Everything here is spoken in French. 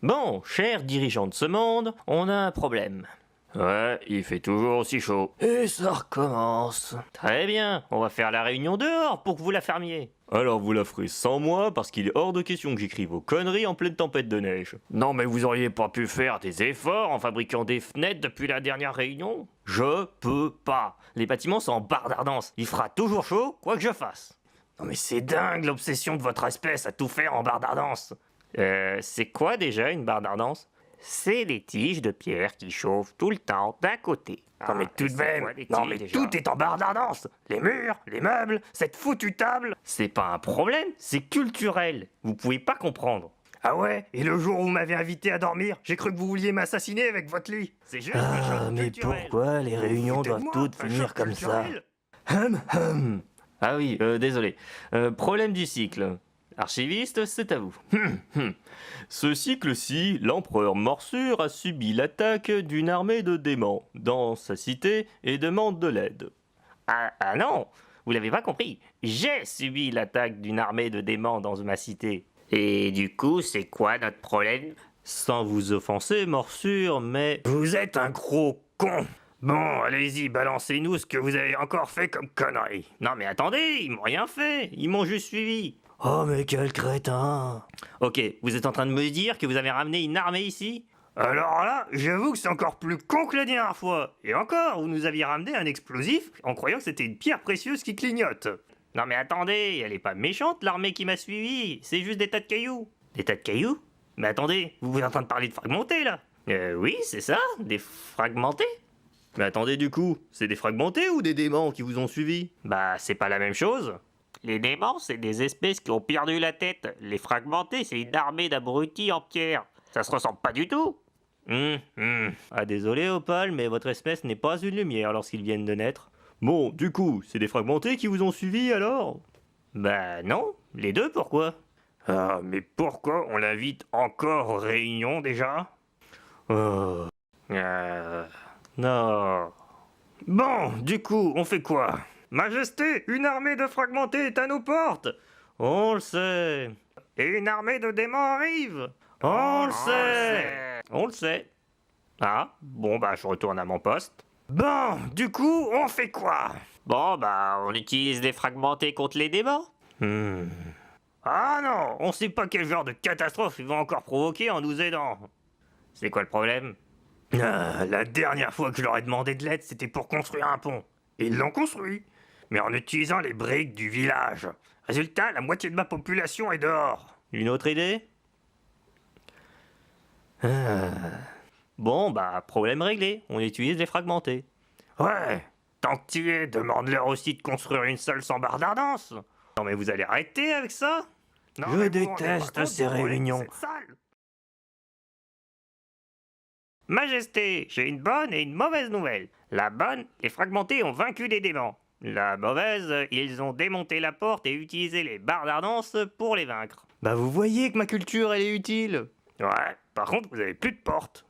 Bon, cher dirigeant de ce monde, on a un problème. Ouais, il fait toujours aussi chaud. Et ça recommence. Très bien, on va faire la réunion dehors pour que vous la fermiez. Alors vous la ferez sans moi parce qu'il est hors de question que j'écrive vos conneries en pleine tempête de neige. Non mais vous auriez pas pu faire des efforts en fabriquant des fenêtres depuis la dernière réunion? Je peux pas. Les bâtiments sont en barre d'ardence. Il fera toujours chaud, quoi que je fasse. Non mais c'est dingue l'obsession de votre espèce à tout faire en barre d'ardence. C'est quoi déjà une barre d'ardence? C'est les tiges de pierre qui chauffent tout le temps d'un côté. Non mais tout de même, non mais tout est en barre d'ardence. Les murs, les meubles, cette foutue table. C'est pas un problème, c'est culturel. Vous pouvez pas comprendre. Ah ouais? Et le jour où vous m'avez invité à dormir, j'ai cru que vous vouliez m'assassiner avec votre lit. C'est juste un choc Mais culturel. pourquoi les réunions Foutez de doivent moi, toutes un finir choc comme ça? culturel. Ah oui, désolé. Problème du cycle. Archiviste, c'est à vous. Ce cycle-ci, l'empereur Morsure a subi l'attaque d'une armée de démons dans sa cité et demande de l'aide. Ah non, vous l'avez pas compris. J'ai subi l'attaque d'une armée de démons dans ma cité. Et du coup, c'est quoi notre problème? Sans vous offenser, Morsure, mais... Vous êtes un gros con. Bon, allez-y, balancez-nous ce que vous avez encore fait comme connerie. Non mais attendez, ils m'ont rien fait, ils m'ont juste suivi. Oh mais quel crétin! Ok, vous êtes en train de me dire que vous avez ramené une armée ici? Alors là, j'avoue que c'est encore plus con que la dernière fois. Et encore, vous nous aviez ramené un explosif en croyant que c'était une pierre précieuse qui clignote. Non mais attendez, elle est pas méchante l'armée qui m'a suivi, c'est juste des tas de cailloux. Des tas de cailloux? Mais attendez, vous êtes en train de parler de fragmentés là? Oui, c'est ça, des fragmentés. Mais attendez du coup, c'est des fragmentés ou des démons qui vous ont suivi? Bah c'est pas la même chose. Les démons, c'est des espèces qui ont perdu la tête. Les fragmentés, c'est une armée d'abrutis en pierre. Ça se ressemble pas du tout. Ah désolé Opal, mais votre espèce n'est pas une lumière lorsqu'ils viennent de naître. Bon, du coup, c'est des fragmentés qui vous ont suivi alors? Bah non, les deux pourquoi? Ah, mais pourquoi on l'invite encore aux réunions déjà? Non. Bon, du coup, on fait quoi? Majesté, une armée de fragmentés est à nos portes. On le sait. Et une armée de démons arrive. On le sait. On le sait. Ah, bon bah je retourne à mon poste. Bon, du coup, on fait quoi? Bon bah on utilise des fragmentés contre les démons. Ah non, on sait pas quel genre de catastrophe ils vont encore provoquer en nous aidant. C'est quoi le problème? La dernière fois que je leur ai demandé de l'aide, c'était pour construire un pont. Et ils l'ont construit, mais en utilisant les briques du village. Résultat, la moitié de ma population est dehors. Une autre idée? Bon, bah, problème réglé, on utilise les fragmentés. Ouais, tant que tu es, demande-leur aussi de construire une seule sans barre d'ardence. Non mais vous allez arrêter avec ça? Non, Je mais vous vous rendez déteste pas compte ces du problème de réunions. cette salle. Majesté, j'ai une bonne et une mauvaise nouvelle. La bonne, les fragmentés ont vaincu les démons. La mauvaise, ils ont démonté la porte et utilisé les barres d'ardence pour les vaincre. Bah vous voyez que ma culture elle est utile. Ouais, par contre vous avez plus de porte.